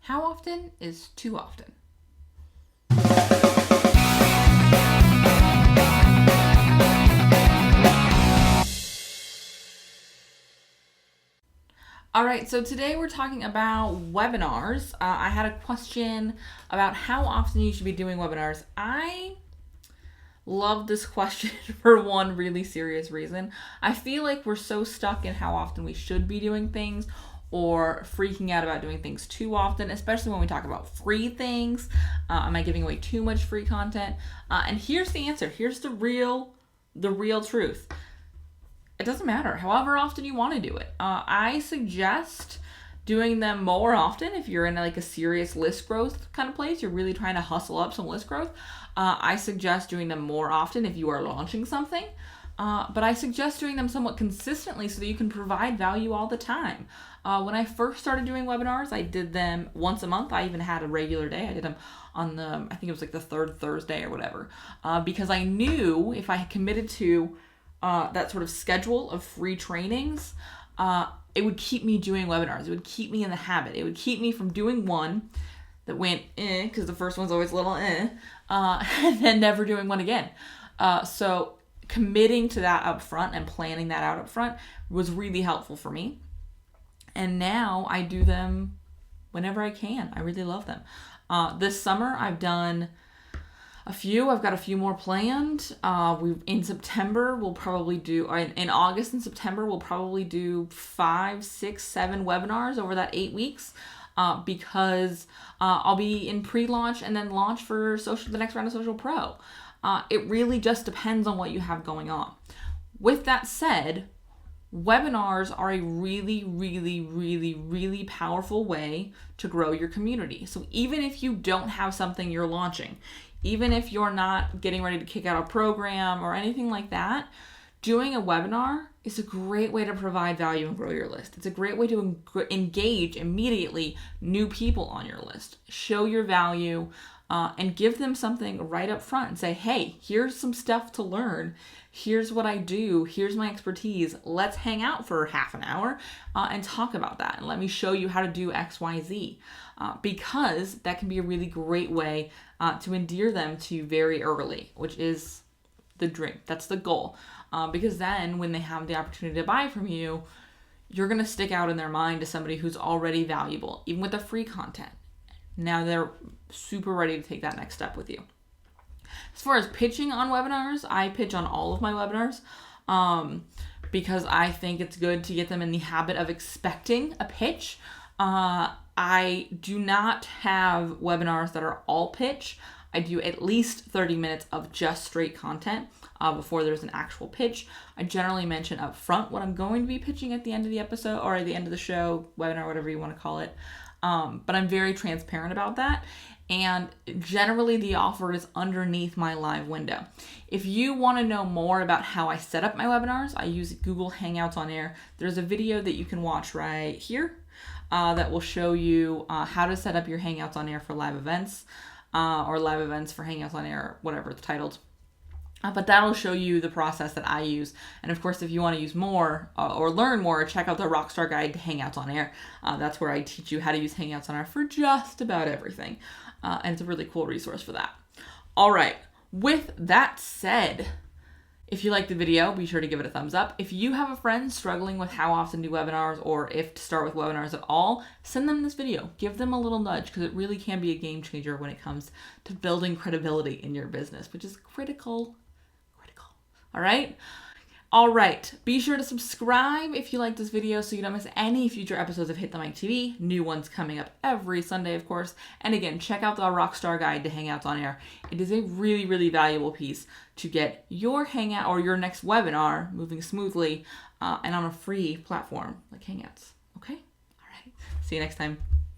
How often is too often? All right, so today we're talking about webinars. I had a question about how often you should be doing webinars. I love this question for one really serious reason. I feel like we're so stuck in how often we should be doing things or freaking out about doing things too often, especially when we talk about free things. Am I giving away too much free content? And here's the answer. Here's the real truth. It doesn't matter however often you want to do it. I suggest doing them more often if you're in like a serious list growth kind of place. You're really trying to hustle up some list growth. I suggest doing them more often if you are launching something. But I suggest doing them somewhat consistently so that you can provide value all the time. When I first started doing webinars, I did them once a month. I even had a regular day. I did them on I think it was like the third Thursday or whatever. Because I knew if I had committed to that sort of schedule of free trainings, it would keep me doing webinars. It would keep me in the habit. It would keep me from doing one that went because the first one's always a little and then never doing one again. So committing to that up front and planning that out up front was really helpful for me. And now I do them whenever I can. I really love them. This summer I've done a few. I've got a few more planned. In September, we'll probably do, in August and September, we'll probably do 5, 6, 7 webinars over that 8 weeks because I'll be in pre-launch and then launch for the next round of Social Pro. It really just depends on what you have going on. With that said, webinars are a really, really, really, really powerful way to grow your community. So even if you don't have something you're launching, even if you're not getting ready to kick out a program or anything like that, doing a webinar is a great way to provide value and grow your list. It's a great way to engage immediately new people on your list. Show your value and give them something right up front and say, hey, here's some stuff to learn. Here's what I do. Here's my expertise. Let's hang out for half an hour and talk about that. And let me show you how to do X, Y, Z. Because that can be a really great way to endear them to you very early, which is the dream. That's the goal. Because then when they have the opportunity to buy from you, you're going to stick out in their mind as somebody who's already valuable, even with the free content. Now they're super ready to take that next step with you. As far as pitching on webinars, I pitch on all of my webinars because I think it's good to get them in the habit of expecting a pitch. I do not have webinars that are all pitch. I do at least 30 minutes of just straight content before there's an actual pitch. I generally mention up front what I'm going to be pitching at the end of the episode or at the end of the show, webinar, whatever you want to call it. But I'm very transparent about that. And generally the offer is underneath my live window. If you want to know more about how I set up my webinars, I use Google Hangouts on Air. There's a video that you can watch right here that will show you how to set up your Hangouts on Air for live events or live events for Hangouts on Air, whatever it's titled. But that'll show you the process that I use. And of course, if you want to use more or learn more, check out the Rockstar Guide to Hangouts on Air. That's where I teach you how to use Hangouts on Air for just about everything. And it's a really cool resource for that. All right. With that said, if you liked the video, be sure to give it a thumbs up. If you have a friend struggling with how often to do webinars or if to start with webinars at all, send them this video. Give them a little nudge because it really can be a game changer when it comes to building credibility in your business, which is critical. All right. Be sure to subscribe if you like this video so you don't miss any future episodes of Hit the Mic TV. New ones coming up every Sunday, of course. And again, check out the Rockstar Guide to Hangouts on Air. It is a really, really valuable piece to get your Hangout or your next webinar moving smoothly and on a free platform like Hangouts. Okay? All right. See you next time.